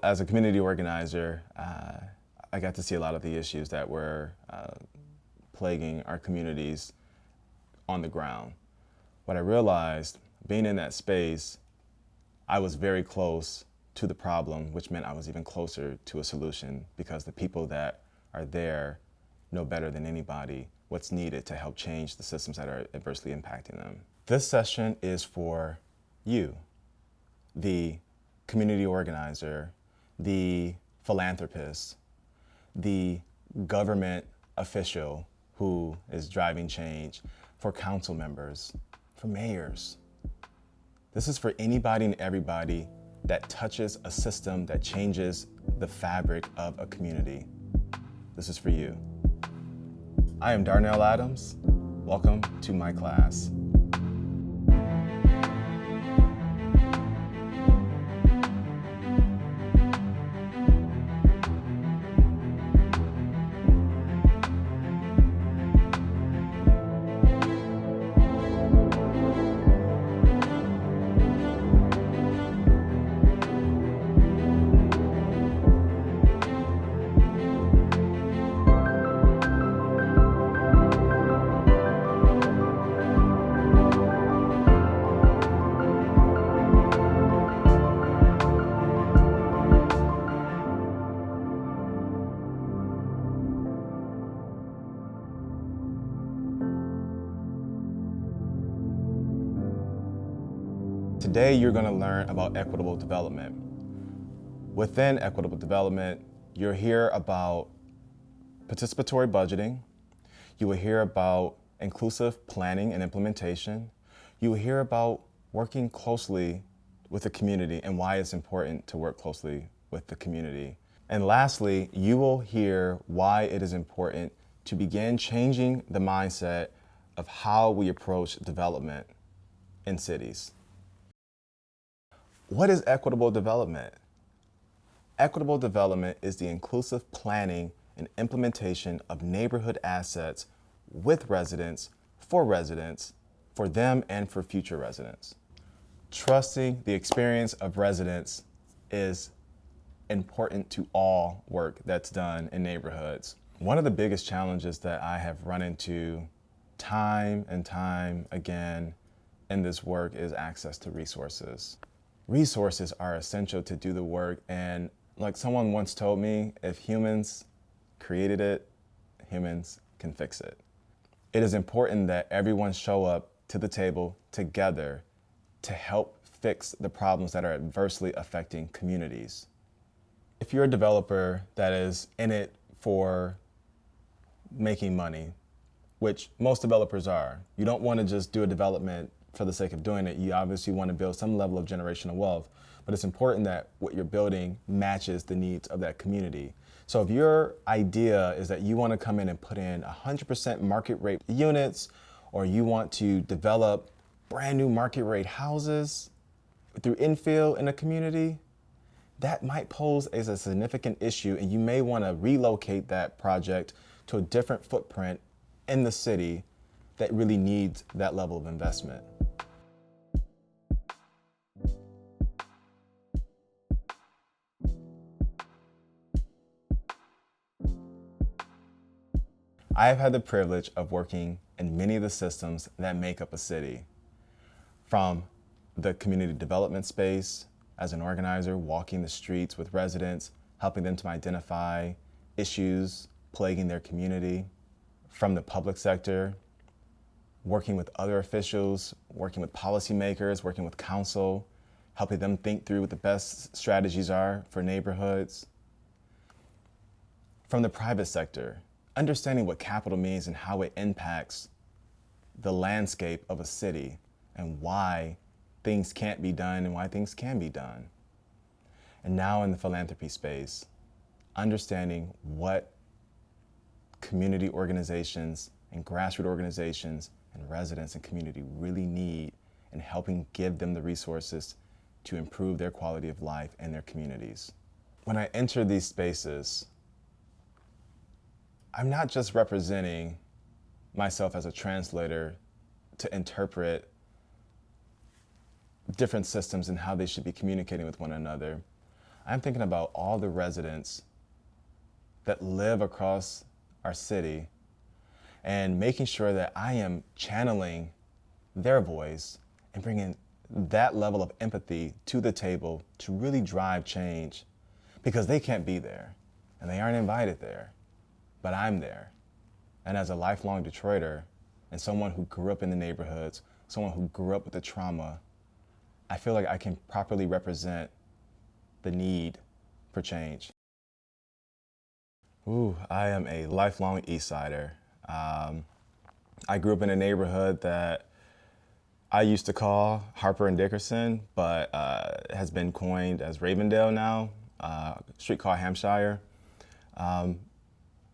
as a community organizer, I got to see a lot of the issues that were plaguing our communities on the ground. What I realized, being in that space, I was very close to the problem, which meant I was even closer to a solution because the people that are there know better than anybody what's needed to help change the systems that are adversely impacting them. This session is for you, the community organizer, the philanthropist, the government official who is driving change, for council members, for mayors. This is for anybody and everybody that touches a system that changes the fabric of a community. This is for you. I am Darnell Adams. Welcome to my class. Today, you're going to learn about equitable development. Within equitable development, you'll hear about participatory budgeting. You will hear about inclusive planning and implementation. You will hear about working closely with the community and why it's important to work closely with the community. And lastly, you will hear why it is important to begin changing the mindset of how we approach development in cities. What is equitable development? Equitable development is the inclusive planning and implementation of neighborhood assets with residents, for them and for future residents. Trusting the experience of residents is important to all work that's done in neighborhoods. One of the biggest challenges that I have run into time and time again in this work is access to resources. Resources are essential to do the work, and like someone once told me, if humans created it, humans can fix it. It is important that everyone show up to the table together to help fix the problems that are adversely affecting communities. If you're a developer that is in it for making money, which most developers are, you don't want to just do a development for the sake of doing it. You obviously want to build some level of generational wealth, but it's important that what you're building matches the needs of that community. So if your idea is that you want to come in and put in 100% market rate units, or you want to develop brand new market rate houses through infill in a community, that might pose as a significant issue, and you may want to relocate that project to a different footprint in the city that really needs that level of investment. I have had the privilege of working in many of the systems that make up a city. From the community development space, as an organizer, walking the streets with residents, helping them to identify issues plaguing their community. From the public sector, working with other officials, working with policymakers, working with council, helping them think through what the best strategies are for neighborhoods. From the private sector, understanding what capital means and how it impacts the landscape of a city and why things can't be done and why things can be done. And now in the philanthropy space, understanding what community organizations and grassroots organizations and residents and community really need, and helping give them the resources to improve their quality of life and their communities. When I enter these spaces, I'm not just representing myself as a translator to interpret different systems and how they should be communicating with one another. I'm thinking about all the residents that live across our city and making sure that I am channeling their voice and bringing that level of empathy to the table to really drive change, because they can't be there and they aren't invited there, but I'm there. And as a lifelong Detroiter and someone who grew up in the neighborhoods, someone who grew up with the trauma, I feel like I can properly represent the need for change. Ooh, I am a lifelong East Sider. I grew up in a neighborhood that I used to call Harper and Dickerson, but has been coined as Ravendale now, street called Hampshire.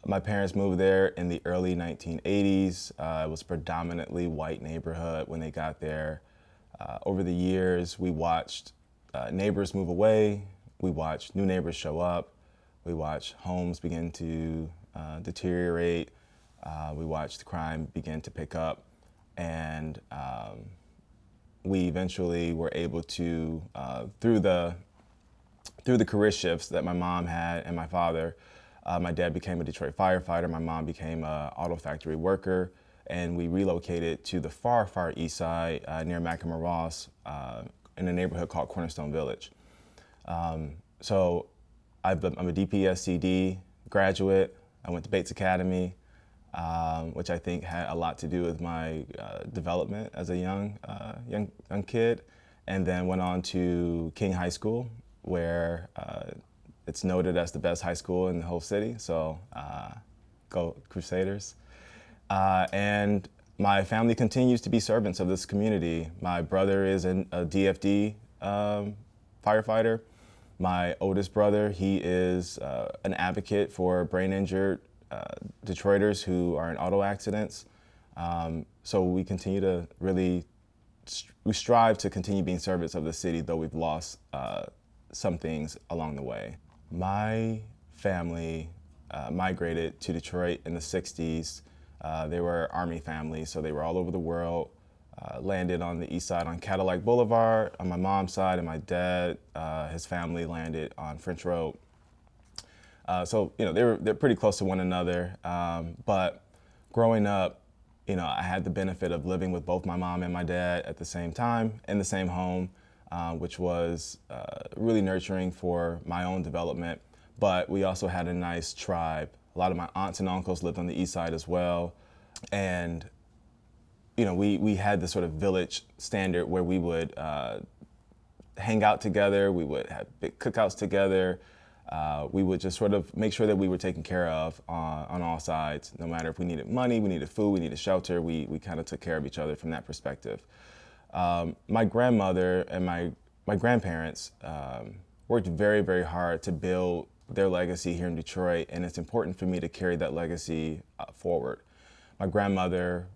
My parents moved there in the early 1980s. It was a predominantly white neighborhood when they got there. Over the years, we watched neighbors move away. We watched new neighbors show up. We watched homes begin to deteriorate. We watched crime begin to pick up. And we eventually were able to, through the career shifts that my mom had and my father, my dad became a Detroit firefighter, my mom became an auto factory worker, and we relocated to the far, far east side near Mackinac Ross in a neighborhood called Cornerstone Village. So I'm a DPSCD graduate. I went to Bates Academy, which I think had a lot to do with my development as a young kid, and then went on to King High School, where it's noted as the best high school in the whole city, so go Crusaders. And my family continues to be servants of this community. My brother is a DFD firefighter. My oldest brother, he is an advocate for brain-injured Detroiters who are in auto accidents. So we continue to we strive to continue being servants of the city, though we've lost some things along the way. My family migrated to Detroit in the 60s. They were Army families, so they were all over the world. Landed on the east side on Cadillac Boulevard on my mom's side, and my dad, his family landed on French Road. So they're pretty close to one another. But growing up, I had the benefit of living with both my mom and my dad at the same time in the same home, which was really nurturing for my own development. But we also had a nice tribe. A lot of my aunts and uncles lived on the east side as well, and we had this sort of village standard where we would hang out together, we would have big cookouts together, we would just sort of make sure that we were taken care of on all sides. No matter if we needed money, we needed food, we needed shelter, we kind of took care of each other from that perspective. My grandmother and my grandparents worked very, very hard to build their legacy here in Detroit, and it's important for me to carry that legacy forward. My grandmother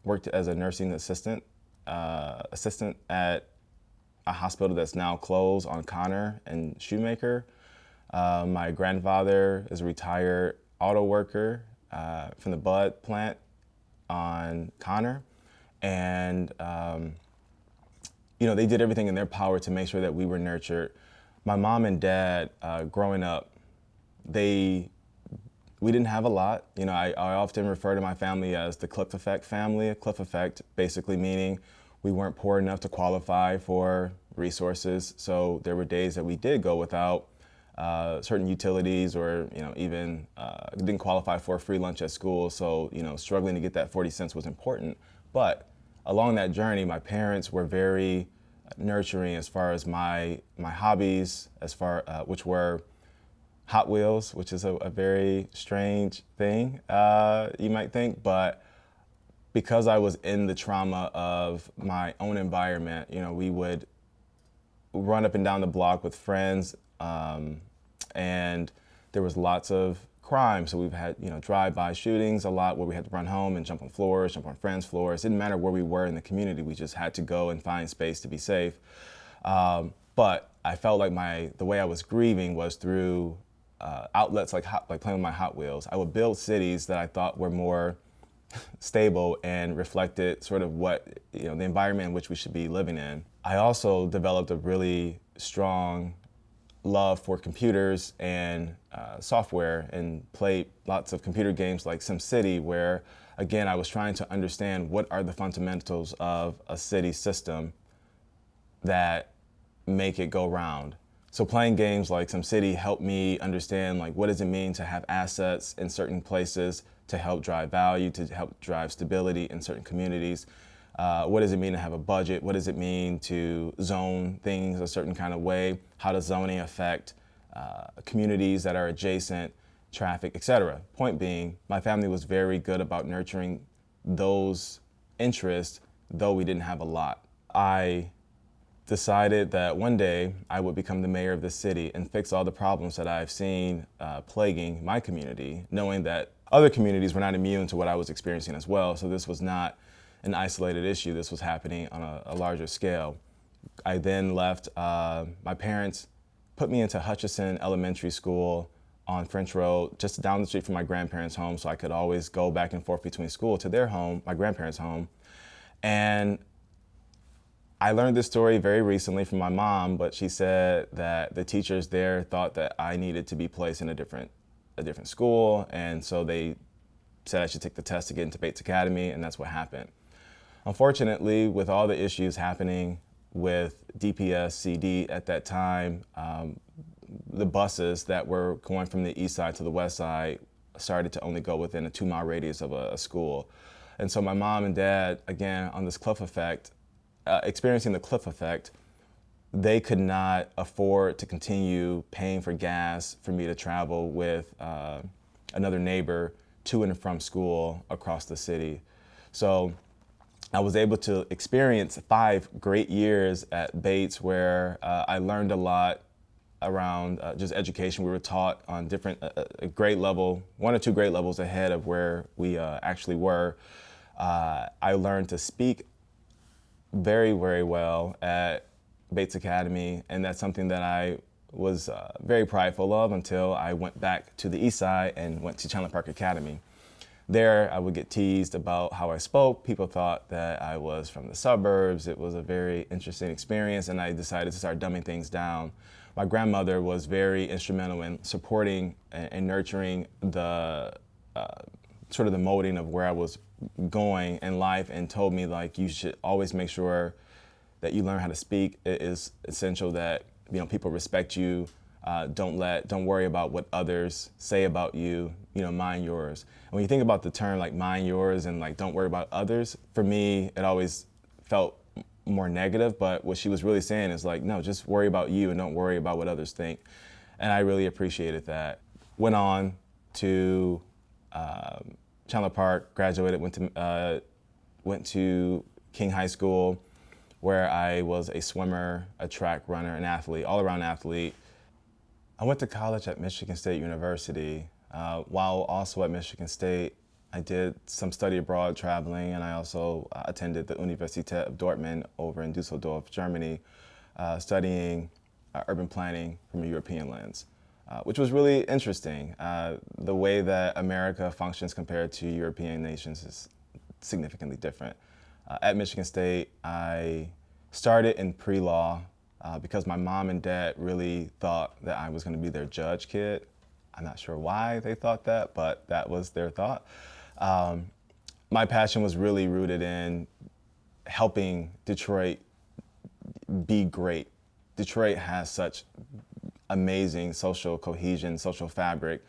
worked as a nursing assistant at a hospital that's now closed on Connor and Shoemaker. My grandfather is a retired auto worker from the Bud plant on Connor. And they did everything in their power to make sure that we were nurtured. My mom and dad, growing up, we didn't have a lot. I often refer to my family as the Cliff Effect family. A Cliff Effect basically meaning we weren't poor enough to qualify for resources. So there were days that we did go without certain utilities, or even didn't qualify for a free lunch at school. So struggling to get that 40 cents was important. But along that journey, my parents were very nurturing as far as my hobbies, which were Hot Wheels, which is a very strange thing, you might think, but because I was in the trauma of my own environment, we would run up and down the block with friends, and there was lots of crime. So we've had, drive-by shootings a lot where we had to run home and jump on floors, jump on friends' floors. It didn't matter where we were in the community. We just had to go and find space to be safe. But I felt like the way I was grieving was through outlets like playing with my Hot Wheels. I would build cities that I thought were more stable and reflected sort of what, the environment in which we should be living in. I also developed a really strong love for computers and software, and played lots of computer games like SimCity, where again I was trying to understand what are the fundamentals of a city system that make it go round. So playing games like SimCity helped me understand like what does it mean to have assets in certain places to help drive value, to help drive stability in certain communities. What does it mean to have a budget? What does it mean to zone things a certain kind of way? How does zoning affect communities that are adjacent, traffic, etc.? Point being, my family was very good about nurturing those interests, though we didn't have a lot. I decided that one day I would become the mayor of the city and fix all the problems that I've seen plaguing my community, knowing that other communities were not immune to what I was experiencing as well. So this was not an isolated issue. This was happening on a larger scale. I then left. My parents put me into Hutchison Elementary School on French Road, just down the street from my grandparents' home, so I could always go back and forth between school to their home, my grandparents' home. And I learned this story very recently from my mom, but she said that the teachers there thought that I needed to be placed in a different school, and so they said I should take the test to get into Bates Academy, and that's what happened. Unfortunately, with all the issues happening with DPS, CD at that time, the buses that were going from the east side to the west side started to only go within a 2-mile radius of a school. And so my mom and dad, again, on this cliff effect, experiencing the cliff effect, they could not afford to continue paying for gas for me to travel with another neighbor to and from school across the city. So I was able to experience 5 great years at Bates, where I learned a lot around just education. We were taught on different grade level, 1 or 2 grade levels ahead of where we actually were. I learned to speak very, very well at Bates Academy, and that's something that I was very prideful of until I went back to the east side and went to Chandler Park Academy. There, I would get teased about how I spoke. People thought that I was from the suburbs. It was a very interesting experience, and I decided to start dumbing things down. My grandmother was very instrumental in supporting and nurturing the sort of the molding of where I was going in life, and told me like you should always make sure that you learn how to speak. It is essential that people respect you. Don't worry about what others say about you. Mind yours. And when you think about the term like mind yours and like don't worry about others, for me it always felt more negative. But what she was really saying is like, no, just worry about you and don't worry about what others think. And I really appreciated that. Went on to Chandler Park, graduated, went to King High School, where I was a swimmer, a track runner, an athlete, all-around athlete. I went to college at Michigan State University. While also at Michigan State, I did some study abroad traveling, and I also attended the Universität of Dortmund over in Dusseldorf, Germany, studying urban planning from a European lens, which was really interesting. The way that America functions compared to European nations is significantly different. At Michigan State, I started in pre-law because my mom and dad really thought that I was going to be their judge kid. I'm not sure why they thought that, but that was their thought. My passion was really rooted in helping Detroit be great. Detroit has such amazing social cohesion, social fabric.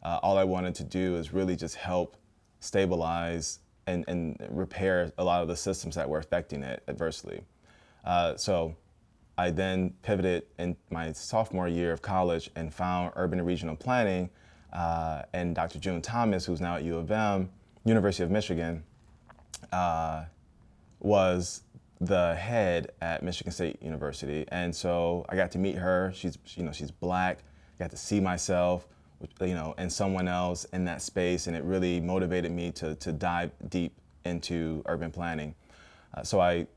All I wanted to do is really just help stabilize and repair a lot of the systems that were affecting it adversely. So I then pivoted in my sophomore year of college and found urban and regional planning, and Dr. June Thomas, who's now at U of M, University of Michigan, was the head at Michigan State University. And so I got to meet her. She's Black. I got to see myself, and someone else in that space, and it really motivated me to dive deep into urban planning. So I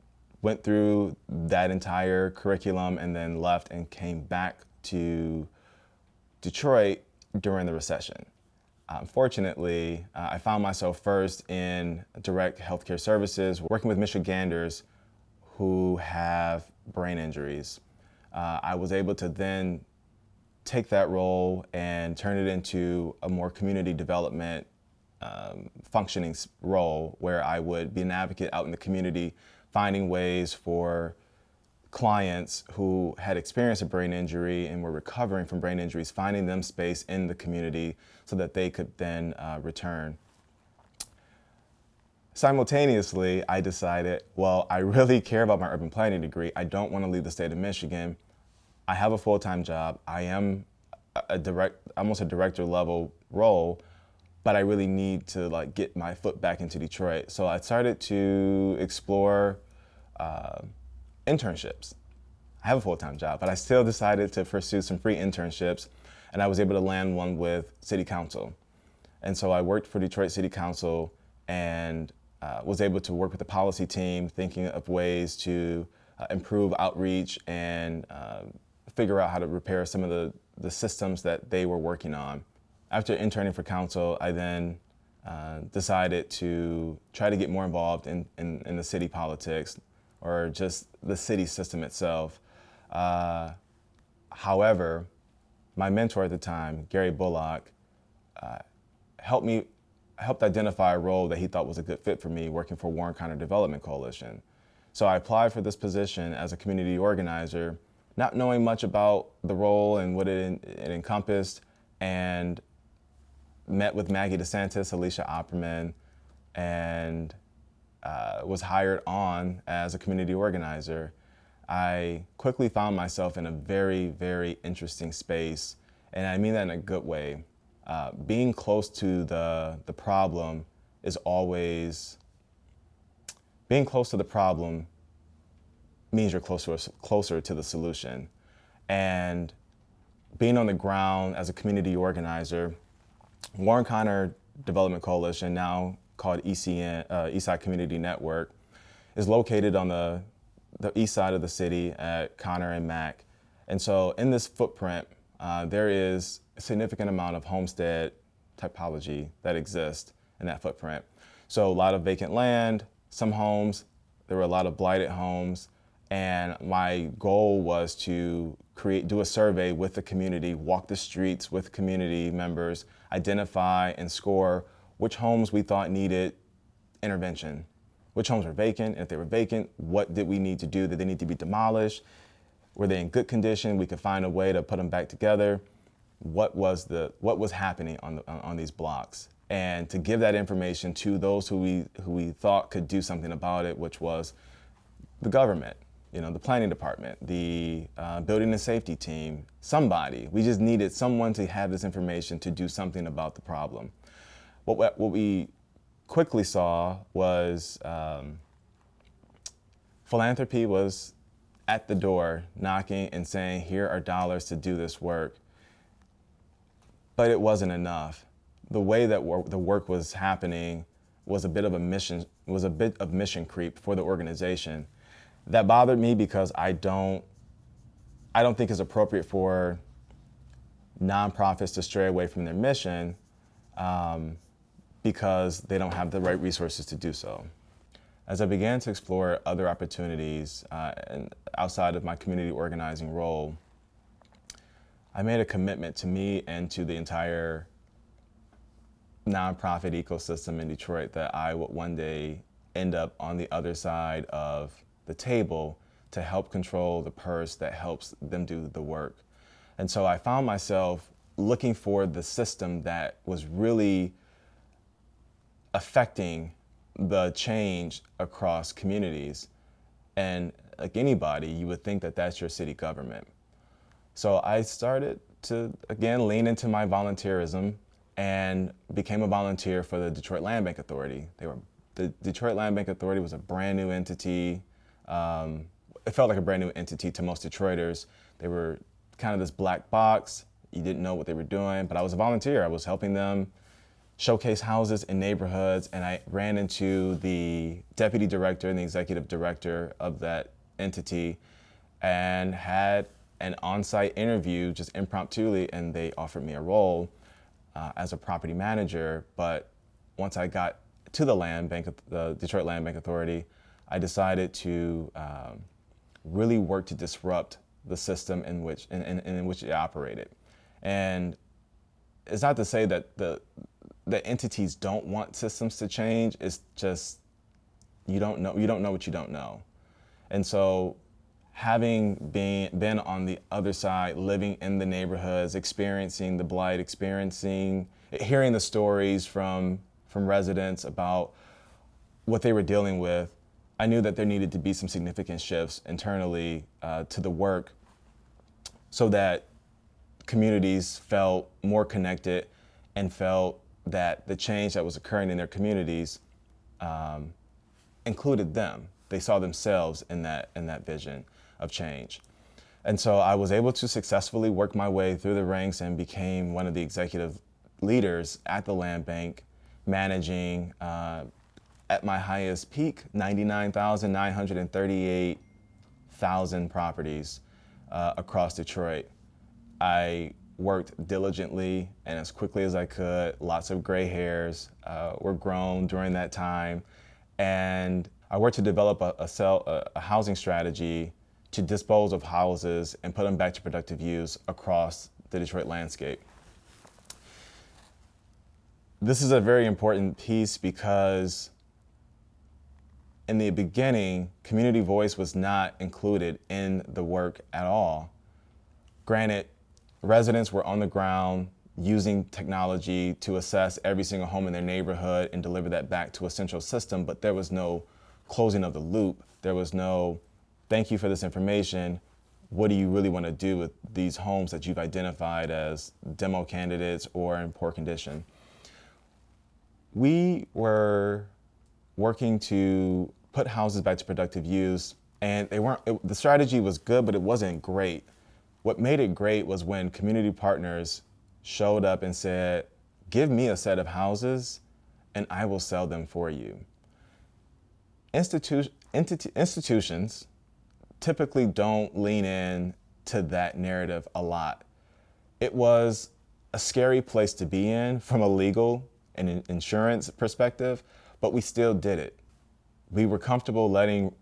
went through that entire curriculum and then left and came back to Detroit during the recession. Unfortunately, I found myself first in direct healthcare services, working with Michiganders who have brain injuries. I was able to then take that role and turn it into a more community development functioning role, where I would be an advocate out in the community, finding ways for clients who had experienced a brain injury and were recovering from brain injuries, finding them space in the community so that they could then return. Simultaneously, I decided, well, I really care about my urban planning degree. I don't want to leave the state of Michigan. I have a full-time job. I am almost a director level role, but I really need to get my foot back into Detroit. So I started to explore internships. I have a full-time job, but I still decided to pursue some free internships, and I was able to land one with City Council. And so I worked for Detroit City Council and was able to work with the policy team, thinking of ways to improve outreach and figure out how to repair some of the systems that they were working on. After interning for council, I then decided to try to get more involved in the city politics, or just the city system itself. However, my mentor at the time, Gary Bullock, helped identify a role that he thought was a good fit for me, working for Warren County Development Coalition. So I applied for this position as a community organizer, not knowing much about the role and what it encompassed, and met with Maggie DeSantis, Alicia Opperman, and was hired on as a community organizer. I quickly found myself in a very, very interesting space, and I mean that in a good way. Being close to the problem is always, being close to the problem means you're closer to the solution. And being on the ground as a community organizer, Warren County Development Coalition, now called ECN, Eastside Community Network, is located on the east side of the city at Connor and Mack. And so in this footprint, there is a significant amount of homestead typology that exists in that footprint. So a lot of vacant land, some homes, there were a lot of blighted homes, and my goal was to do a survey with the community, walk the streets with community members, identify and score which homes we thought needed intervention, which homes were vacant, and if they were vacant, what did we need to do? Did they need to be demolished? Were they in good condition? We could find a way to put them back together. What was happening on these blocks? And to give that information to those who we thought could do something about it, which was the government, the planning department, the building and safety team, somebody. We just needed someone to have this information to do something about the problem. What we quickly saw was philanthropy was at the door knocking and saying, here are dollars to do this work. But it wasn't enough. The way that the work was happening was a bit of mission creep for the organization. That bothered me because I don't think it's appropriate for nonprofits to stray away from their mission because they don't have the right resources to do so. As I began to explore other opportunities and outside of my community organizing role, I made a commitment to me and to the entire nonprofit ecosystem in Detroit that I would one day end up on the other side of the table to help control the purse that helps them do the work. And so I found myself looking for the system that was really affecting the change across communities. And like anybody, you would think that that's your city government. So I started to, again, lean into my volunteerism and became a volunteer for the Detroit Land Bank Authority. The Detroit Land Bank Authority was a brand new entity. It felt like a brand new entity to most Detroiters. They were kind of this black box. You didn't know what they were doing, but I was a volunteer. I was helping them showcase houses in neighborhoods, and I ran into the deputy director and the executive director of that entity and had an on-site interview just impromptu, and they offered me a role as a property manager. But once I got to the Detroit Land Bank Authority, I decided to really work to disrupt the system in which it operated. And it's not to say that the entities don't want systems to change. It's just you don't know what you don't know. And so having been on the other side, living in the neighborhoods, experiencing the blight, hearing the stories from residents about what they were dealing with, I knew that there needed to be some significant shifts internally to the work so that communities felt more connected and felt that the change that was occurring in their communities included them. They saw themselves in that vision of change. And so I was able to successfully work my way through the ranks and became one of the executive leaders at the land bank, managing at my highest peak, 99,938,000 properties across Detroit. I worked diligently and as quickly as I could. Lots of gray hairs were grown during that time. And I worked to develop a housing strategy to dispose of houses and put them back to productive use across the Detroit landscape. This is a very important piece because in the beginning, community voice was not included in the work at all. Granted, residents were on the ground using technology to assess every single home in their neighborhood and deliver that back to a central system, but there was no closing of the loop. There was no, thank you for this information. What do you really want to do with these homes that you've identified as demo candidates or in poor condition? We were working to put houses back to productive use, and the strategy was good, but it wasn't great. What made it great was when community partners showed up and said, give me a set of houses and I will sell them for you. Institutions typically don't lean in to that narrative a lot. It was a scary place to be in from a legal and insurance perspective, but we still did it. We were comfortable letting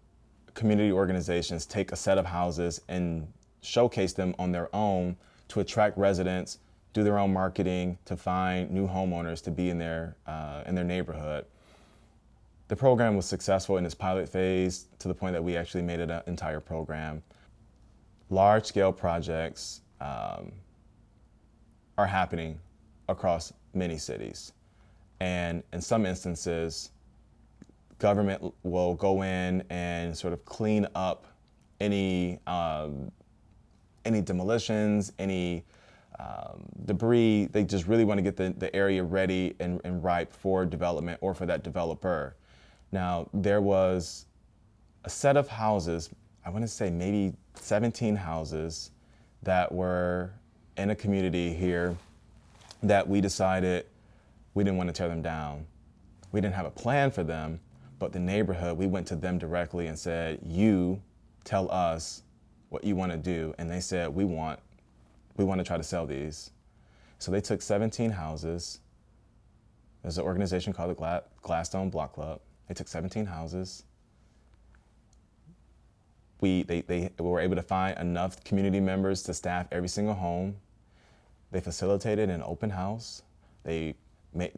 community organizations take a set of houses and showcase them on their own to attract residents, do their own marketing, to find new homeowners to be in their neighborhood. The program was successful in its pilot phase to the point that we actually made it an entire program. Large-scale projects are happening across many cities. And in some instances, government will go in and sort of clean up any demolitions, any debris. They just really want to get the area ready and ripe for development or for that developer. Now, there was a set of houses, I want to say maybe 17 houses that were in a community here that we decided we didn't want to tear them down. We didn't have a plan for them, but the neighborhood, we went to them directly and said, you tell us what you want to do. And they said, we want to try to sell these. So they took 17 houses. There's an organization called the Gladstone Block Club. They took 17 houses. They were able to find enough community members to staff every single home. They facilitated an open house. They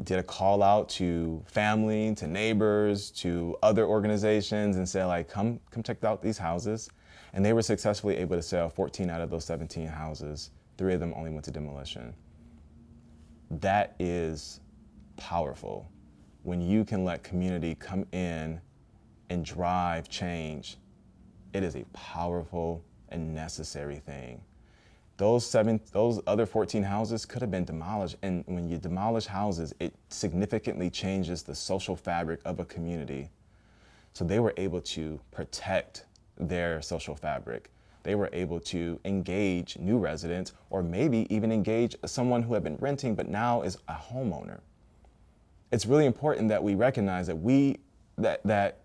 did a call out to family, to neighbors, to other organizations and said, like, come check out these houses. And they were successfully able to sell 14 out of those 17 houses. 3 of them only went to demolition. That is powerful. When you can let community come in and drive change, it is a powerful and necessary thing. Those other 14 houses could have been demolished. And when you demolish houses, it significantly changes the social fabric of a community. So they were able to protect their social fabric. They were able to engage new residents, or maybe even engage someone who had been renting but now is a homeowner. It's really important that we recognize that that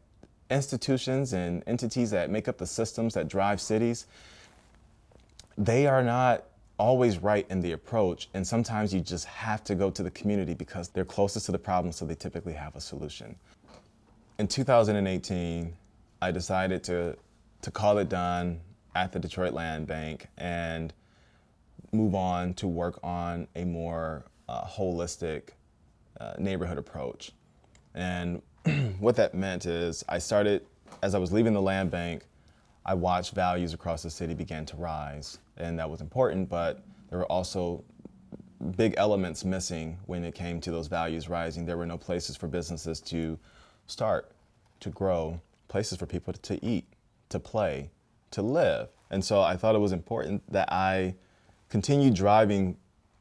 institutions and entities that make up the systems that drive cities, they are not always right in the approach, and sometimes you just have to go to the community because they're closest to the problem, so they typically have a solution. In 2018, I decided to call it done at the Detroit Land Bank, and move on to work on a more holistic neighborhood approach. And what that meant is as I was leaving the land bank, I watched values across the city begin to rise. And that was important, but there were also big elements missing when it came to those values rising. There were no places for businesses to start, to grow, places for people to eat, to play, to live. And so I thought it was important that I continue driving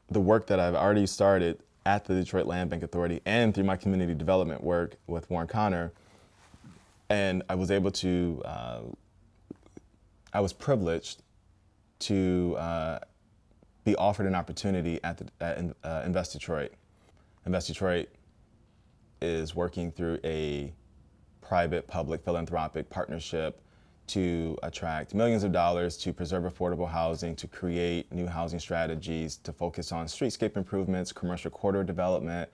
the work that I've already started at the Detroit Land Bank Authority and through my community development work with Warren Connor. And I was able to, I was privileged to be offered an opportunity at Invest Detroit. Invest Detroit is working through a private-public philanthropic partnership to attract millions of dollars to preserve affordable housing, to create new housing strategies, to focus on streetscape improvements, commercial corridor development,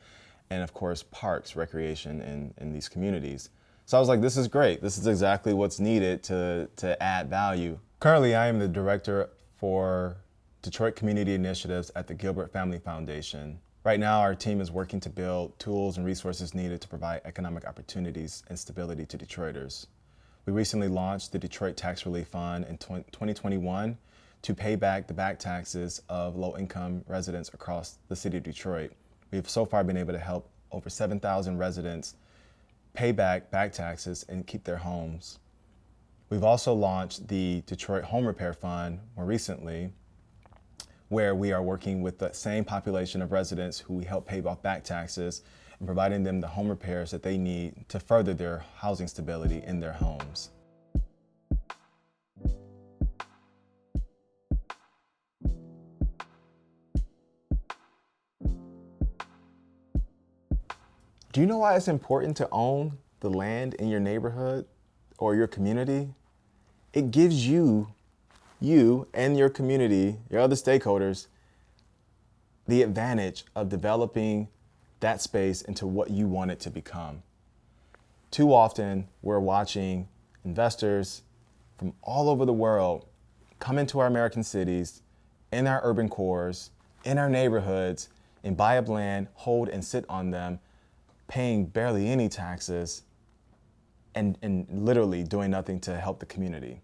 and of course, parks, recreation in these communities. So I was like, this is great. This is exactly what's needed to add value. Currently, I am the director for Detroit Community Initiatives at the Gilbert Family Foundation. Right now, our team is working to build tools and resources needed to provide economic opportunities and stability to Detroiters. We recently launched the Detroit Tax Relief Fund in 2021 to pay back the back taxes of low-income residents across the city of Detroit. We've so far been able to help over 7,000 residents pay back taxes and keep their homes. We've also launched the Detroit Home Repair Fund more recently, where we are working with the same population of residents who we help pay off back taxes and providing them the home repairs that they need to further their housing stability in their homes. Do you know why it's important to own the land in your neighborhood or your community? It gives you and your community, your other stakeholders, the advantage of developing that space into what you want it to become. Too often, we're watching investors from all over the world come into our American cities, in our urban cores, in our neighborhoods, and buy up land, hold and sit on them, paying barely any taxes, and literally doing nothing to help the community.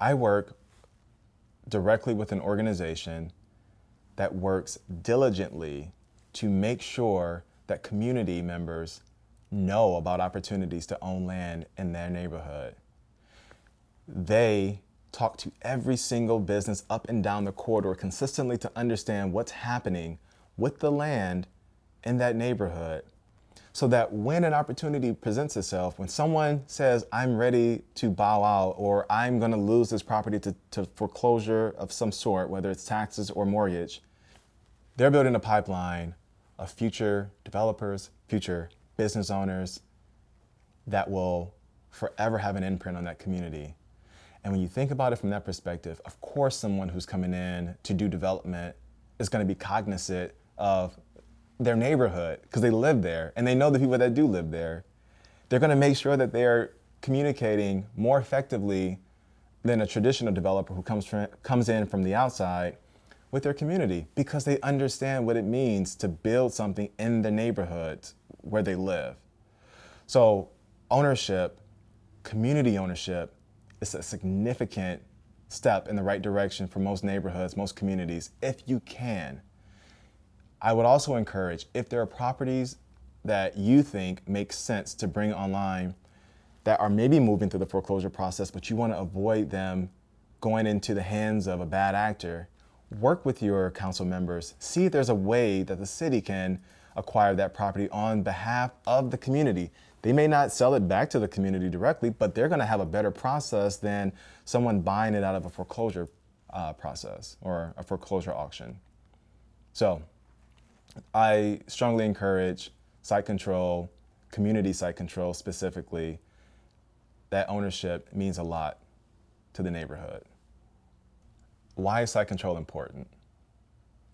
I work directly with an organization that works diligently to make sure that community members know about opportunities to own land in their neighborhood. They talk to every single business up and down the corridor consistently to understand what's happening with the land in that neighborhood, so that when an opportunity presents itself, when someone says, I'm ready to bow out, or I'm gonna lose this property to foreclosure of some sort, whether it's taxes or mortgage, they're building a pipeline of future developers, future business owners that will forever have an imprint on that community. And when you think about it from that perspective, of course someone who's coming in to do development is gonna be cognizant of their neighborhood because they live there and they know the people that do live there. They're gonna make sure that they're communicating more effectively than a traditional developer who comes in from the outside with their community, because they understand what it means to build something in the neighborhoods where they live. So ownership, community ownership, is a significant step in the right direction for most neighborhoods, most communities, if you can. I would also encourage, if there are properties that you think make sense to bring online that are maybe moving through the foreclosure process, but you want to avoid them going into the hands of a bad actor, work with your council members, see if there's a way that the city can acquire that property on behalf of the community. They may not sell it back to the community directly, but they're going to have a better process than someone buying it out of a foreclosure process or a foreclosure auction. So I strongly encourage site control, community site control specifically. That ownership means a lot to the neighborhood. Why is site control important?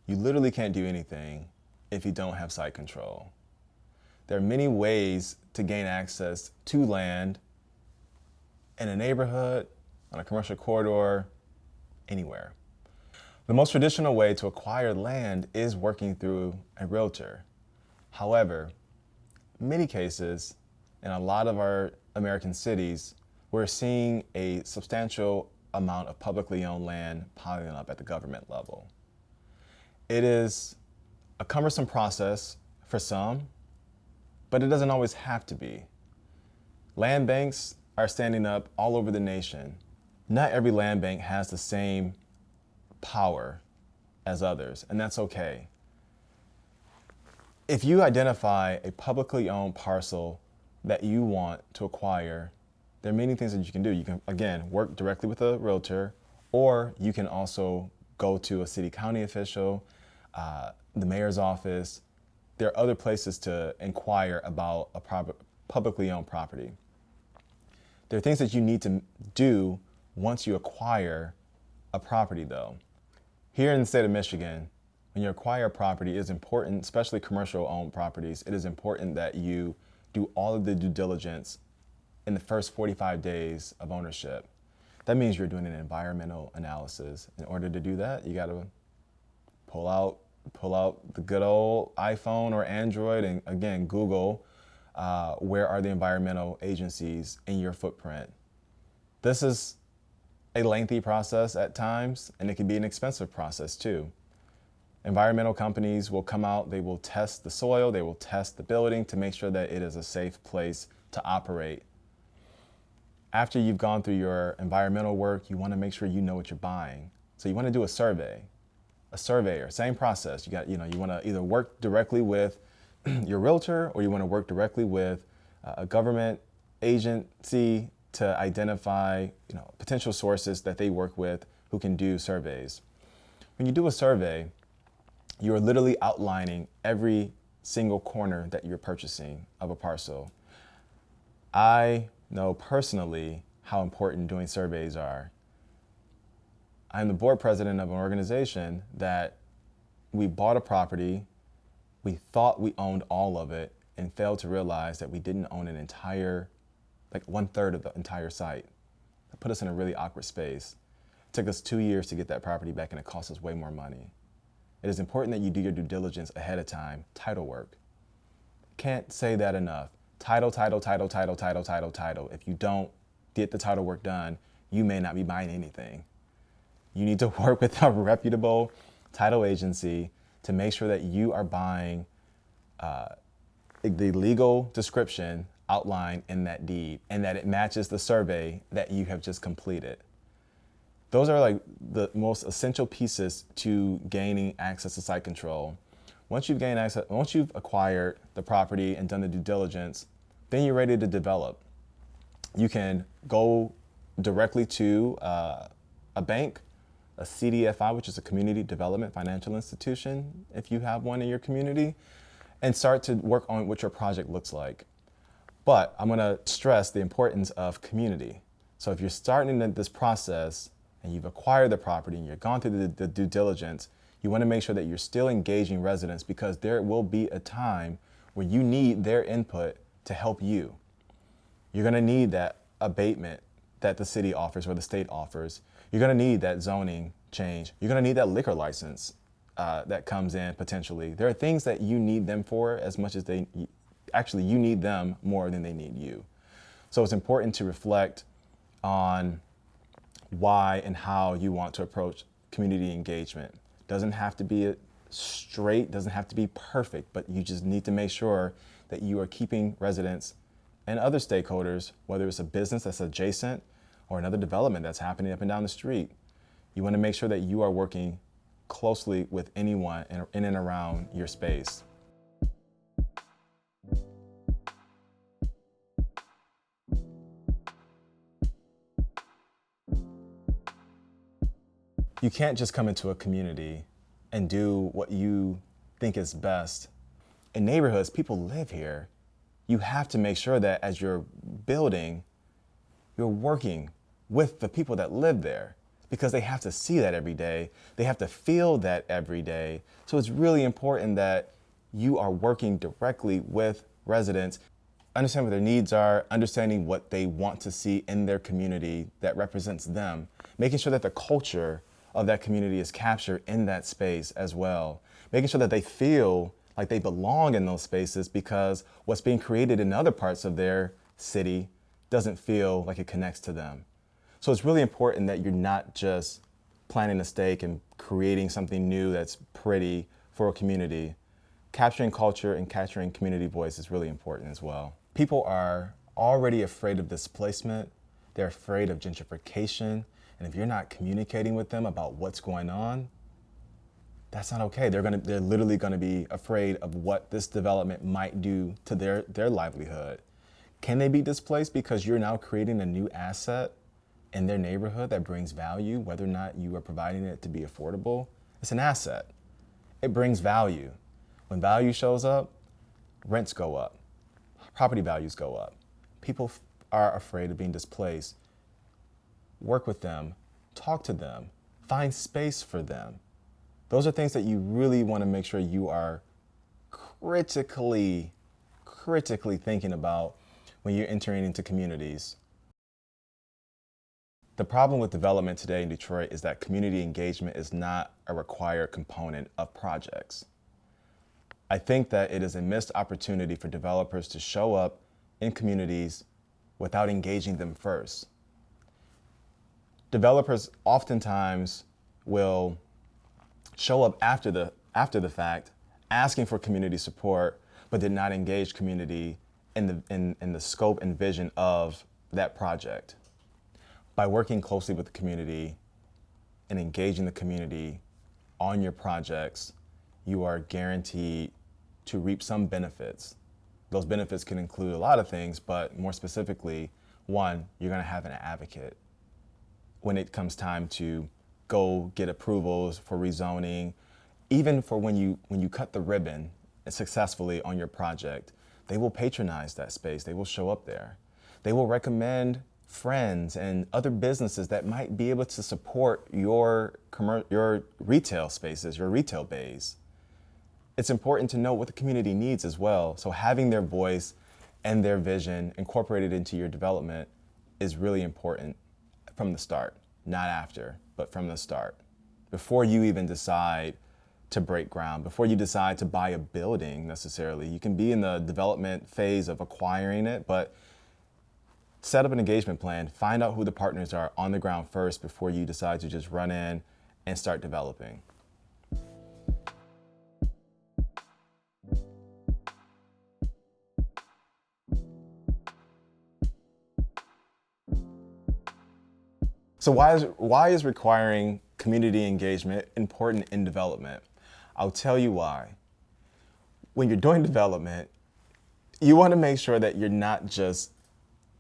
You literally can't do anything if you don't have site control. There are many ways to gain access to land in a neighborhood, on a commercial corridor, anywhere. The most traditional way to acquire land is working through a realtor. However, in many cases, in a lot of our American cities, we're seeing a substantial amount of publicly owned land piling up at the government level. It is a cumbersome process for some, but it doesn't always have to be. Land banks are standing up all over the nation. Not every land bank has the same power as others, and that's okay. If you identify a publicly owned parcel that you want to acquire, there are many things that you can do. You can, again, work directly with a realtor, or you can also go to a city county official, the mayor's office. There are other places to inquire about a publicly owned property. There are things that you need to do once you acquire a property, though. Here in the state of Michigan, when you acquire a property, it is important, especially commercial owned properties, it is important that you do all of the due diligence in the first 45 days of ownership. That means you're doing an environmental analysis. In order to do that, you got to pull out the good old iPhone or Android and, again, Google where are the environmental agencies in your footprint. This is a lengthy process at times, and it can be an expensive process too. Environmental companies will come out, they will test the soil, they will test the building to make sure that it is a safe place to operate. After you've gone through your environmental work, you want to make sure you know what you're buying. So you want to do a survey. A surveyor, same process. You want to either work directly with your realtor, or you want to work directly with a government agency to identify, potential sources that they work with who can do surveys. When you do a survey, you are literally outlining every single corner that you're purchasing of a parcel. I know personally how important doing surveys are. I'm the board president of an organization that we bought a property, we thought we owned all of it, and failed to realize that we didn't own an entire, like 1/3 of the entire site. That put us in a really awkward space. It took us 2 years to get that property back, and it cost us way more money. It is important that you do your due diligence ahead of time. Title work. Can't say that enough. Title. If you don't get the title work done, you may not be buying anything. You need to work with a reputable title agency to make sure that you are buying the legal description outlined in that deed and that it matches the survey that you have just completed. Those are like the most essential pieces to gaining access to site control. Once you've gained access, once you've acquired the property and done the due diligence, then you're ready to develop. You can go directly to a bank, a CDFI, which is a community development financial institution, if you have one in your community, and start to work on what your project looks like. But I'm gonna stress the importance of community. So if you're starting this process and you've acquired the property and you've gone through the due diligence, you wanna make sure that you're still engaging residents, because there will be a time where you need their input to help you. You're gonna need that abatement that the city offers or the state offers. You're gonna need that zoning change. You're gonna need that liquor license that comes in potentially. There are things that you need them for as much as you need them more than they need you. So it's important to reflect on why and how you want to approach community engagement. Doesn't have to be straight, doesn't have to be perfect, but you just need to make sure that you are keeping residents and other stakeholders, whether it's a business that's adjacent or another development that's happening up and down the street. You want to make sure that you are working closely with anyone in and around your space. You can't just come into a community and do what you think is best. In neighborhoods, people live here. You have to make sure that as you're building, you're working with the people that live there, because they have to see that every day. They have to feel that every day. So it's really important that you are working directly with residents, understand what their needs are, understanding what they want to see in their community that represents them, making sure that the culture of that community is captured in that space as well. Making sure that they feel like they belong in those spaces because what's being created in other parts of their city doesn't feel like it connects to them. So it's really important that you're not just planting a stake and creating something new that's pretty for a community. Capturing culture and capturing community voice is really important as well. People are already afraid of displacement. They're afraid of gentrification. And if you're not communicating with them about what's going on, that's not okay. They're literally gonna be afraid of what this development might do to their livelihood. Can they be displaced because you're now creating a new asset in their neighborhood that brings value, whether or not you are providing it to be affordable? It's an asset. It brings value. When value shows up, rents go up, property values go up. People are afraid of being displaced. Work with them, talk to them, find space for them. Those are things that you really want to make sure you are critically thinking about when you're entering into communities. The problem with development today in Detroit is that community engagement is not a required component of projects. I think that it is a missed opportunity for developers to show up in communities without engaging them first. Developers oftentimes will show up after the fact, asking for community support, but did not engage community in the scope and vision of that project. By working closely with the community and engaging the community on your projects, you are guaranteed to reap some benefits. Those benefits can include a lot of things, but more specifically, one, you're gonna have an advocate when it comes time to go get approvals for rezoning, even for when you cut the ribbon successfully on your project. They will patronize that space. They will show up there. They will recommend friends and other businesses that might be able to support your retail spaces, your retail bays. It's important to know what the community needs as well. So having their voice and their vision incorporated into your development is really important from the start, not after, but from the start. Before you even decide to break ground, before you decide to buy a building necessarily. You can be in the development phase of acquiring it, but set up an engagement plan, find out who the partners are on the ground first before you decide to just run in and start developing. So why is requiring community engagement important in development? I'll tell you why. When you're doing development, you want to make sure that you're not just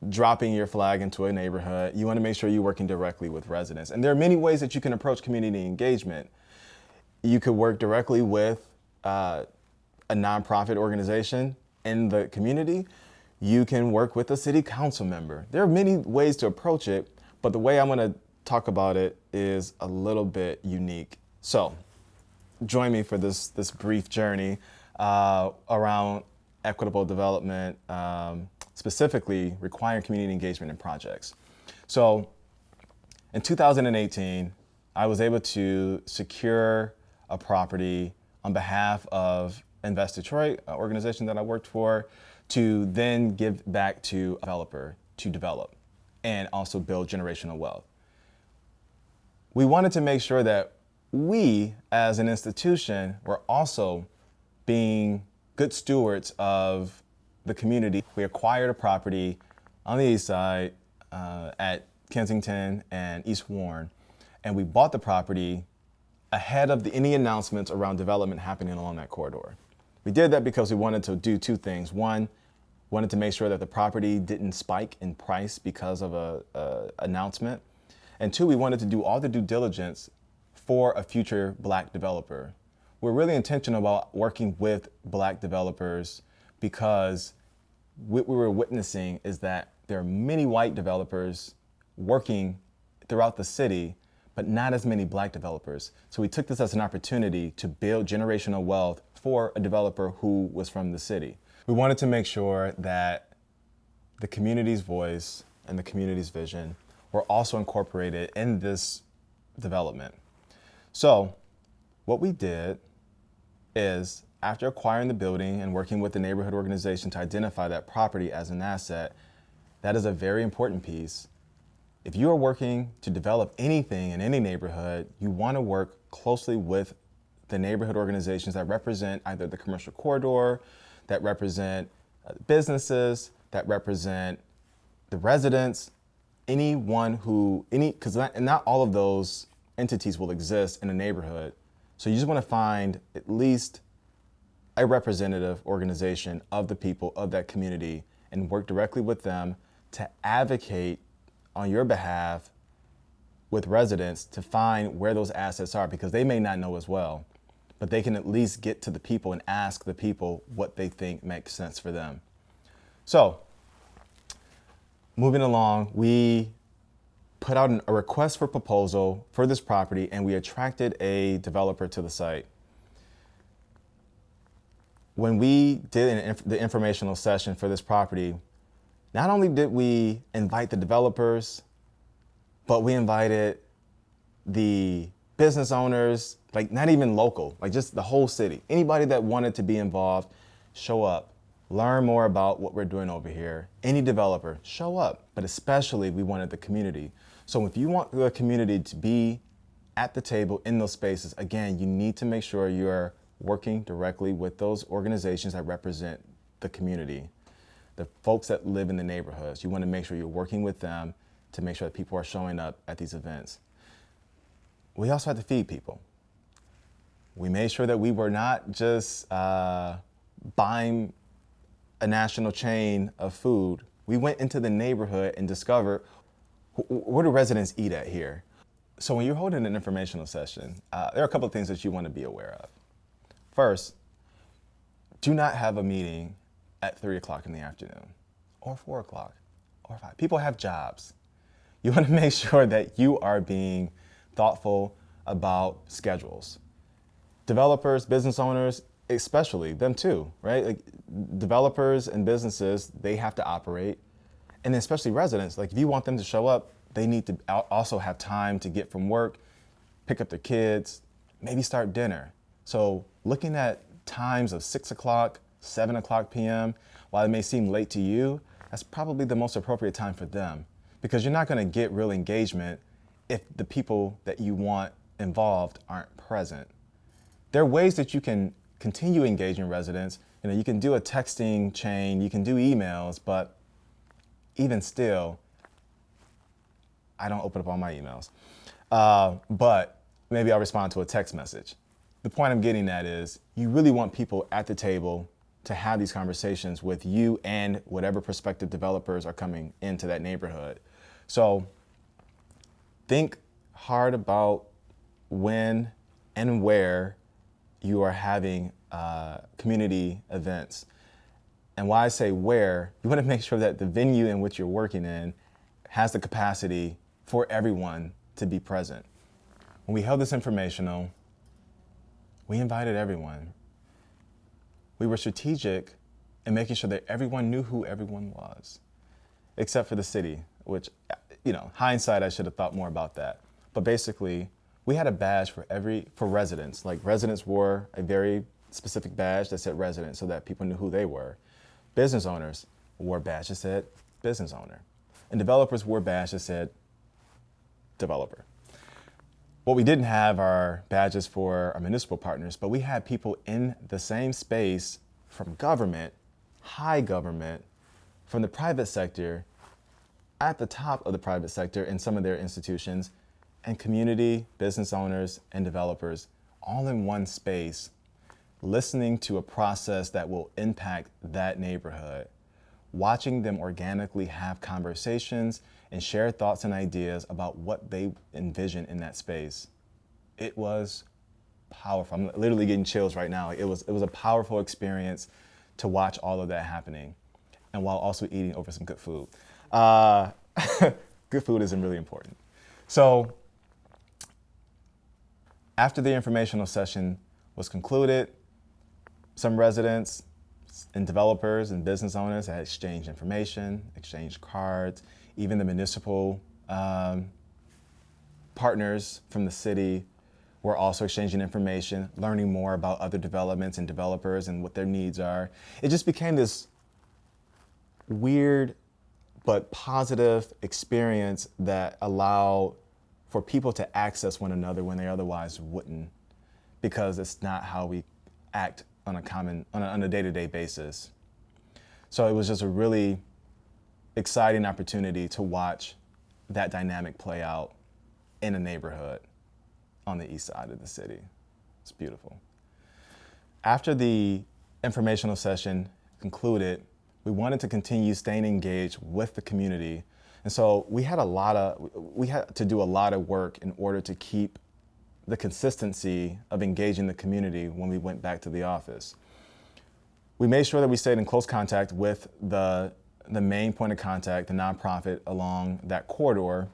dropping your flag into a neighborhood. You want to make sure you're working directly with residents. And there are many ways that you can approach community engagement. You could work directly with a nonprofit organization in the community. You can work with a city council member. There are many ways to approach it, but the way I'm going to talk about it is a little bit unique. So join me for this brief journey around equitable development, specifically requiring community engagement in projects. So in 2018, I was able to secure a property on behalf of Invest Detroit, an organization that I worked for, to then give back to a developer to develop and also build generational wealth. We wanted to make sure that we, as an institution, were also being good stewards of the community. We acquired a property on the east side at Kensington and East Warren, and we bought the property ahead of any announcements around development happening along that corridor. We did that because we wanted to do two things. One, wanted to make sure that the property didn't spike in price because of a announcement. And two, we wanted to do all the due diligence for a future Black developer. We're really intentional about working with Black developers because what we were witnessing is that there are many white developers working throughout the city, but not as many Black developers. So we took this as an opportunity to build generational wealth for a developer who was from the city. We wanted to make sure that the community's voice and the community's vision were also incorporated in this development. So what we did is, after acquiring the building and working with the neighborhood organization to identify that property as an asset, that is a very important piece. If you are working to develop anything in any neighborhood, you want to work closely with the neighborhood organizations that represent either the commercial corridor, that represent businesses, that represent the residents, because not all of those entities will exist in a neighborhood. So you just want to find at least a representative organization of the people of that community and work directly with them to advocate on your behalf with residents to find where those assets are, because they may not know as well, but they can at least get to the people and ask the people what they think makes sense for them. So moving along, we put out a request for proposal for this property, and we attracted a developer to the site. When we did the informational session for this property, not only did we invite the developers, but we invited the business owners, like not even local, like just the whole city. Anybody that wanted to be involved, show up, learn more about what we're doing over here. Any developer, show up, but especially we wanted the community. So if you want the community to be at the table in those spaces, again, you need to make sure you're working directly with those organizations that represent the community, the folks that live in the neighborhoods. You want to make sure you're working with them to make sure that people are showing up at these events. We also had to feed people. We made sure that we were not just buying a national chain of food. We went into the neighborhood and discovered where do residents eat at here. So when you're holding an informational session, there are a couple of things that you want to be aware of. First, do not have a meeting at 3 o'clock in the afternoon or 4 o'clock or 5. People have jobs. You want to make sure that you are being thoughtful about schedules. Developers, business owners, especially them too, right? Like developers and businesses, they have to operate. And especially residents, like if you want them to show up, they need to also have time to get from work, pick up their kids, maybe start dinner. So looking at times of 6 o'clock, 7 o'clock p.m., while it may seem late to you, that's probably the most appropriate time for them, because you're not going to get real engagement if the people that you want involved aren't present. There are ways that you can continue engaging residents. You know, you can do a texting chain, you can do emails, but even still, I don't open up all my emails. But maybe I'll respond to a text message. The point I'm getting at is you really want people at the table to have these conversations with you and whatever prospective developers are coming into that neighborhood. So think hard about when and where you are having community events. And why I say where, you want to make sure that the venue in which you're working in has the capacity for everyone to be present. When we held this informational, we invited everyone. We were strategic in making sure that everyone knew who everyone was, except for the city, which, you know, hindsight, I should have thought more about that. But basically, we had a badge for residents. Like residents wore a very specific badge that said resident so that people knew who they were. Business owners wore a badge that said business owner. And developers wore a badge that said developer. What we didn't have are badges for our municipal partners, but we had people in the same space from government, high government, from the private sector, at the top of the private sector in some of their institutions, and community, business owners, and developers all in one space, listening to a process that will impact that neighborhood, watching them organically have conversations and share thoughts and ideas about what they envision in that space. It was powerful. I'm literally getting chills right now. It was a powerful experience to watch all of that happening, and while also eating over some good food. Good food isn't really important. So after the informational session was concluded, some residents and developers and business owners had exchanged information, exchanged cards. Even the municipal partners from the city We're also exchanging information, learning more about other developments and developers and what their needs are. It just became this weird but positive experience that allowed for people to access one another when they otherwise wouldn't, because it's not how we act on a day-to-day basis. So it was just a really exciting opportunity to watch that dynamic play out in a neighborhood on the east side of the city. It's beautiful. After the informational session concluded, we wanted to continue staying engaged with the community. And so we had to do a lot of work in order to keep the consistency of engaging the community when we went back to the office. We made sure that we stayed in close contact with the main point of contact, the nonprofit along that corridor.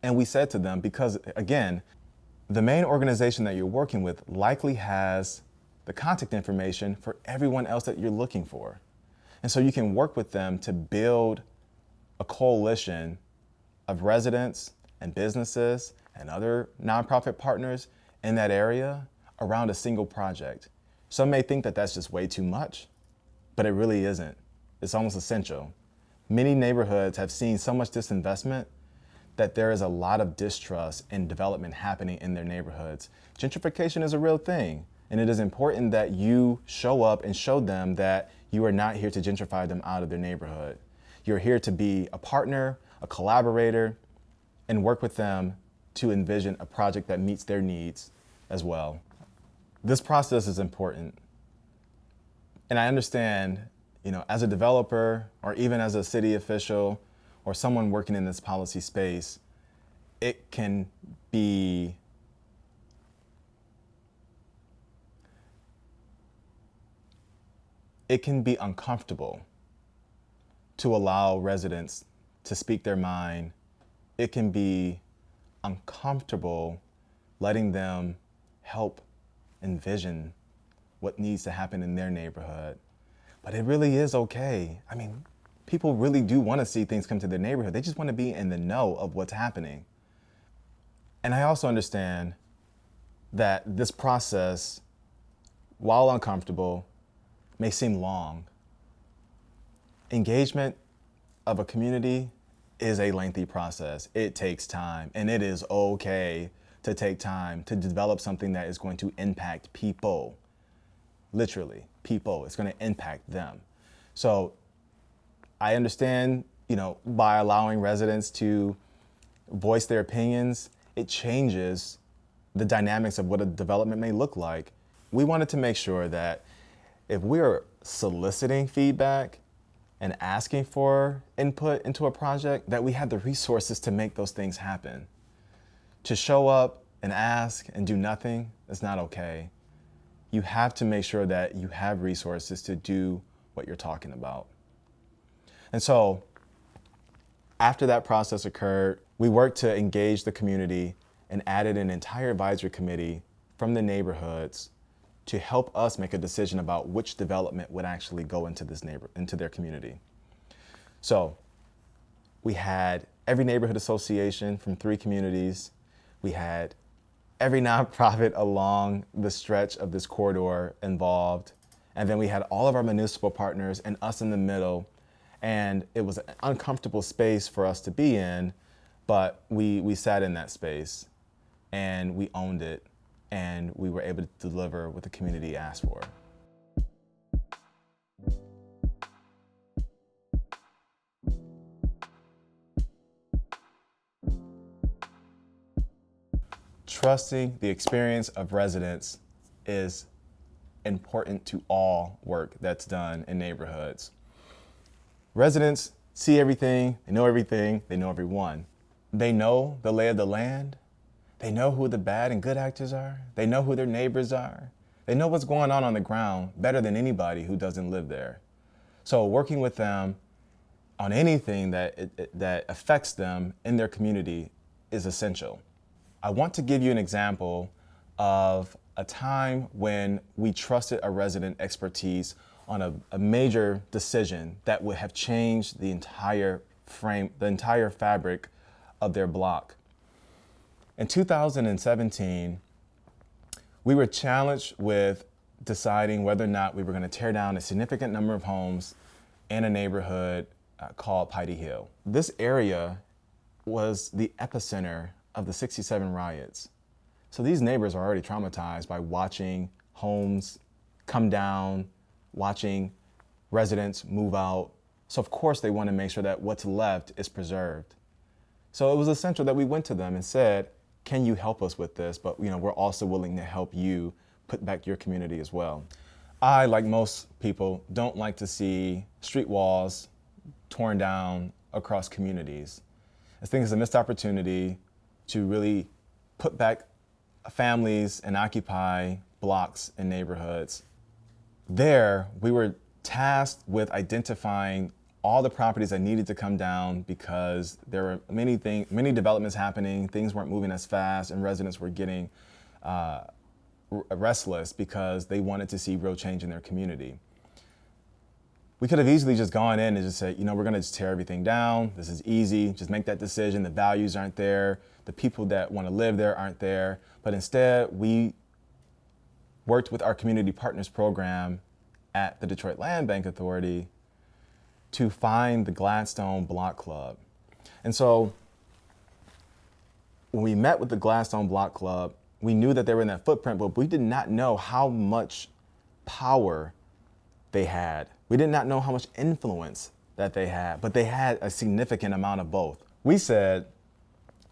And we said to them, because again, the main organization that you're working with likely has the contact information for everyone else that you're looking for. And so you can work with them to build a coalition of residents and businesses and other nonprofit partners in that area around a single project. Some may think that that's just way too much, but it really isn't. It's almost essential. Many neighborhoods have seen so much disinvestment that there is a lot of distrust in development happening in their neighborhoods. Gentrification is a real thing, and it is important that you show up and show them that you are not here to gentrify them out of their neighborhood. You're here to be a partner, a collaborator, and work with them to envision a project that meets their needs as well. This process is important. And I understand, as a developer or even as a city official or someone working in this policy space, it can be uncomfortable to allow residents to speak their mind. It can be uncomfortable letting them help envision what needs to happen in their neighborhood. But it really is okay. I mean, people really do want to see things come to their neighborhood. They just want to be in the know of what's happening. And I also understand that this process, while uncomfortable, may seem long. Engagement of a community is a lengthy process. It takes time, and it is okay to take time to develop something that is going to impact people. Literally, people. It's going to impact them. So I understand, by allowing residents to voice their opinions, it changes the dynamics of what a development may look like. We wanted to make sure that if we are soliciting feedback and asking for input into a project, that we have the resources to make those things happen. To show up and ask and do nothing is not okay. You have to make sure that you have resources to do what you're talking about. And so after that process occurred, we worked to engage the community and added an entire advisory committee from the neighborhoods to help us make a decision about which development would actually go into their community. So we had every neighborhood association from 3 communities. We had every nonprofit along the stretch of this corridor involved. And then we had all of our municipal partners and us in the middle. And it was an uncomfortable space for us to be in, but we sat in that space and we owned it, and we were able to deliver what the community asked for. Trusting the experience of residents is important to all work that's done in neighborhoods. Residents see everything, they know everyone. They know the lay of the land. They know who the bad and good actors are. They know who their neighbors are. They know what's going on the ground better than anybody who doesn't live there. So working with them on anything that affects them in their community is essential. I want to give you an example of a time when we trusted a resident expertise on a major decision that would have changed the entire fabric of their block. In 2017, We were challenged with deciding whether or not we were going to tear down a significant number of homes in a neighborhood called Piety Hill. This area was the epicenter of the '67 riots. So these neighbors are already traumatized by watching homes come down, watching residents move out. So of course they want to make sure that what's left is preserved. So it was essential that we went to them and said, can you help us with this? But we're also willing to help you put back your community as well. I, like most people, don't like to see street walls torn down across communities. I think it's a missed opportunity to really put back families and occupy blocks and neighborhoods. There, we were tasked with identifying all the properties that needed to come down because there were many developments happening, things weren't moving as fast, and residents were getting restless because they wanted to see real change in their community. We could have easily just gone in and just said, we're gonna just tear everything down. This is easy, just make that decision. The values aren't there. The people that wanna live there aren't there. But instead, we worked with our Community Partners program at the Detroit Land Bank Authority to find the Gladstone Block Club. And so when we met with the Gladstone Block Club, we knew that they were in that footprint, but we did not know how much power they had. We did not know how much influence that they had, but they had a significant amount of both. We said,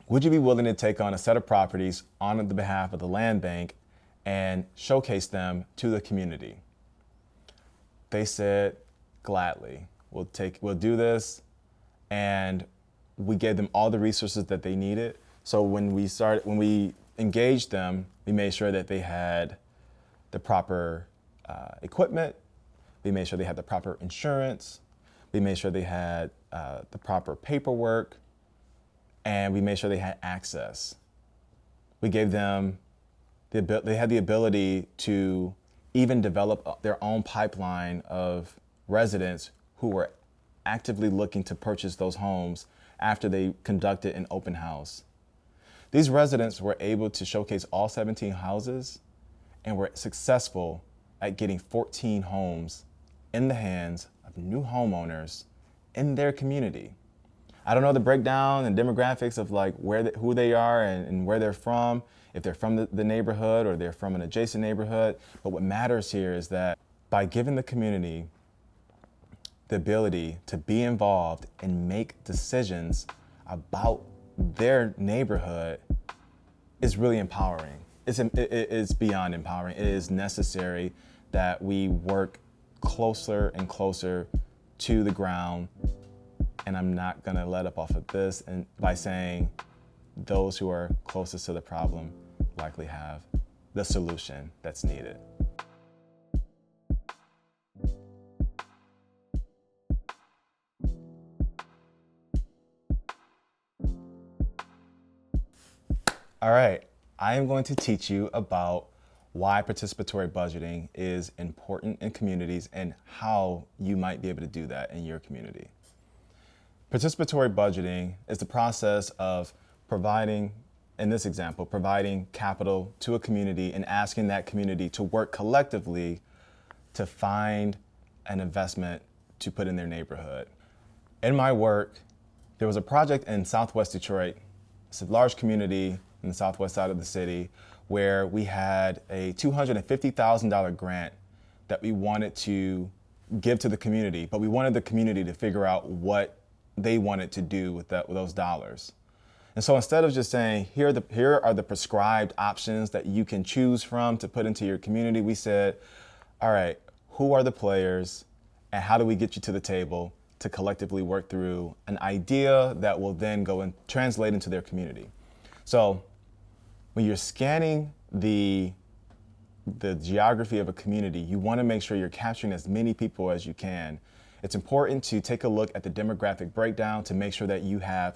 would you be willing to take on a set of properties on the behalf of the land bank and showcase them to the community? They said, gladly, we'll do this. And we gave them all the resources that they needed. So when we engaged them, we made sure that they had the proper equipment. We made sure they had the proper insurance. We made sure they had the proper paperwork. And we made sure they had access. We gave them they had the ability to even develop their own pipeline of residents who were actively looking to purchase those homes after they conducted an open house. These residents were able to showcase all 17 houses and were successful at getting 14 homes in the hands of new homeowners in their community. I don't know the breakdown and demographics of who they are and where they're from, if they're from the neighborhood or they're from an adjacent neighborhood. But what matters here is that by giving the community the ability to be involved and make decisions about their neighborhood is really empowering. It is beyond empowering. It is necessary that we work closer and closer to the ground. And I'm not gonna let up off of this and by saying those who are closest to the problem likely have the solution that's needed. All right, I am going to teach you about why participatory budgeting is important in communities and how you might be able to do that in your community. Participatory budgeting is the process of providing, in this example, providing capital to a community and asking that community to work collectively to find an investment to put in their neighborhood. In my work, there was a project in Southwest Detroit. It's a large community in the southwest side of the city where we had a $250,000 grant that we wanted to give to the community, but we wanted the community to figure out what they wanted to do with those dollars. And so instead of just saying, here are the prescribed options that you can choose from to put into your community, we said, all right, who are the players and how do we get you to the table to collectively work through an idea that will then go and translate into their community? So when you're scanning the geography of a community, you want to make sure you're capturing as many people as you can. It's important to take a look at the demographic breakdown to make sure that you have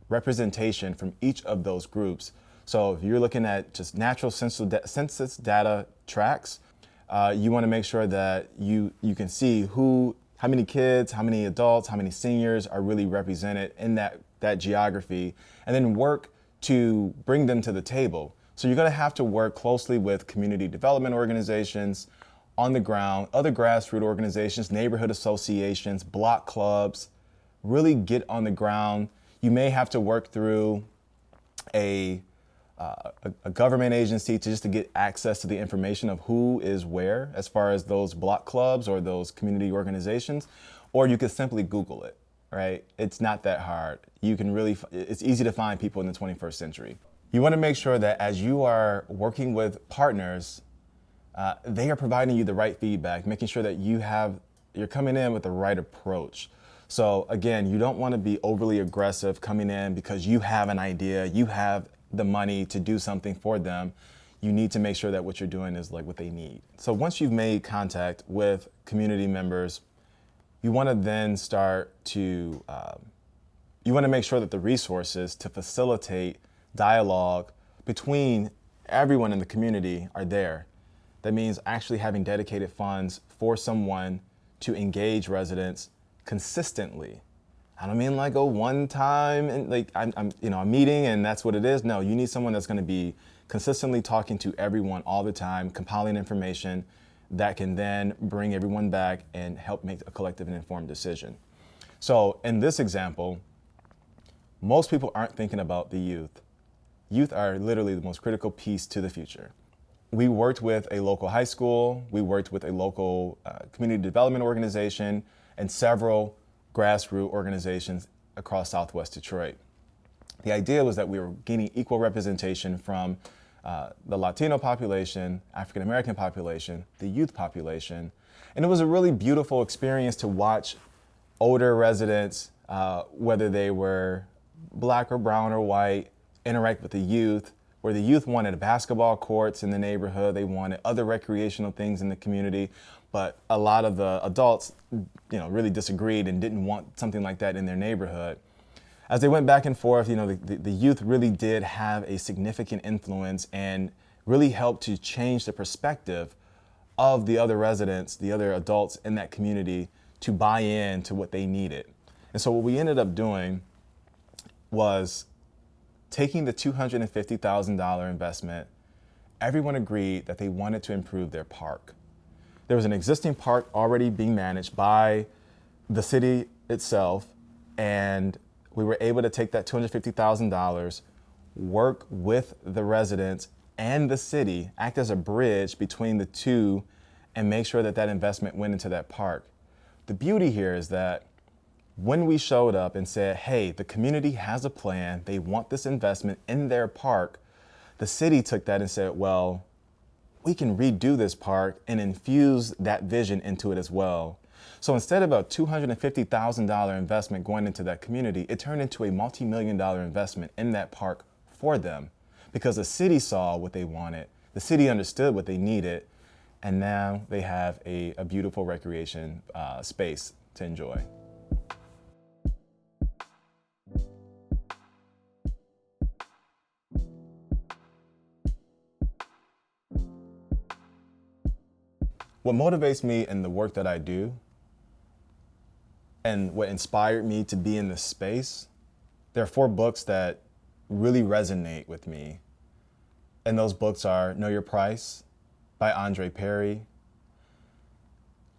representation from each of those groups. So if you're looking at just natural census data tracks, you want to make sure that you can see how many kids, how many adults, how many seniors are really represented in that geography, and then work to bring them to the table. So you're gonna have to work closely with community development organizations on the ground, other grassroots organizations, neighborhood associations, block clubs, really get on the ground. You may have to work through a government agency to get access to the information of who is where as far as those block clubs or those community organizations, or you could simply Google it, right? It's not that hard. You can really, it's easy to find people in the 21st century. You want to make sure that as you are working with partners, they are providing you the right feedback, making sure that you're coming in with the right approach. So again, you don't want to be overly aggressive coming in because you have an idea, you have the money to do something for them. You need to make sure that what you're doing is like what they need. So once you've made contact with community members, you want to then start to, you want to make sure that the resources to facilitate dialogue between everyone in the community are there. That means actually having dedicated funds for someone to engage residents consistently. I don't mean like a one time and like I'm a meeting and that's what it is. No, you need someone that's going to be consistently talking to everyone all the time, compiling information that can then bring everyone back and help make a collective and informed decision. So in this example, most people aren't thinking about the youth. Youth are literally the most critical piece to the future. We worked with a local high school, we worked with a local community development organization, and several grassroots organizations across Southwest Detroit. The idea was that we were gaining equal representation from the Latino population, African American population, the youth population, and it was a really beautiful experience to watch older residents, whether they were black or brown or white, interact with the youth, where the youth wanted basketball courts in the neighborhood, they wanted other recreational things in the community, but a lot of the adults, really disagreed and didn't want something like that in their neighborhood. As they went back and forth, the youth really did have a significant influence and really helped to change the perspective of the other residents, the other adults in that community to buy in to what they needed. And so what we ended up doing was taking the $250,000 investment. Everyone agreed that they wanted to improve their park. There was an existing park already being managed by the city itself, and we were able to take that $250,000, work with the residents and the city, act as a bridge between the two, and make sure that that investment went into that park. The beauty here is that when we showed up and said, hey, the community has a plan, they want this investment in their park, the city took that and said, well, we can redo this park and infuse that vision into it as well. So instead of a $250,000 investment going into that community, it turned into a multi-million-dollar investment in that park for them because the city saw what they wanted, the city understood what they needed, and now they have a beautiful recreation space to enjoy. What motivates me in the work that I do and what inspired me to be in this space, there are 4 books that really resonate with me. And those books are Know Your Price by Andre Perry,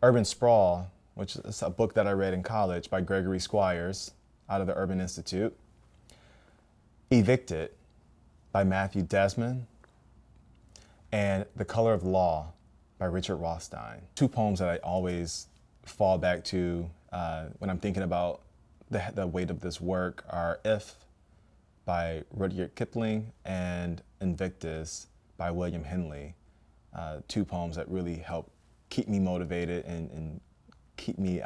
Urban Sprawl, which is a book that I read in college by Gregory Squires out of the Urban Institute, Evicted by Matthew Desmond, and The Color of Law by Richard Rothstein. 2 poems that I always fall back to when I'm thinking about the weight of this work are If by Rudyard Kipling and Invictus by William Henley. 2 poems that really help keep me motivated and keep me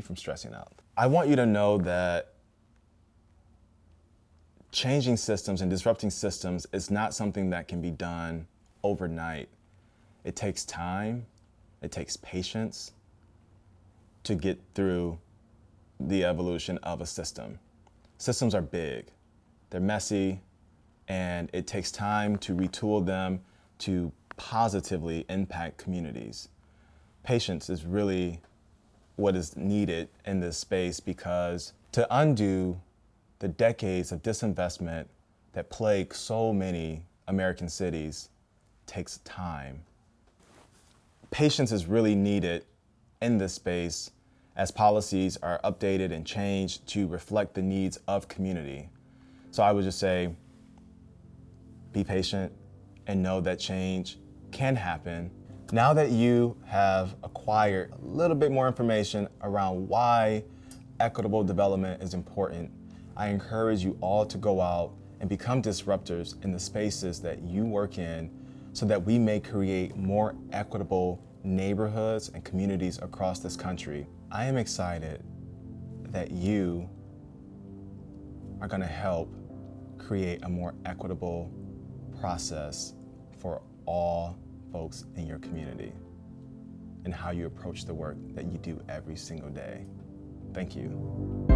from stressing out. I want you to know that changing systems and disrupting systems is not something that can be done overnight. It takes time, it takes patience to get through the evolution of a system. Systems are big, they're messy, and it takes time to retool them to positively impact communities. Patience is really what is needed in this space because to undo the decades of disinvestment that plague so many American cities takes time. Patience is really needed in this space as policies are updated and changed to reflect the needs of community. So I would just say, be patient and know that change can happen. Now that you have acquired a little bit more information around why equitable development is important, I encourage you all to go out and become disruptors in the spaces that you work in so that we may create more equitable neighborhoods and communities across this country. I am excited that you are going to help create a more equitable process for all folks in your community and how you approach the work that you do every single day. Thank you.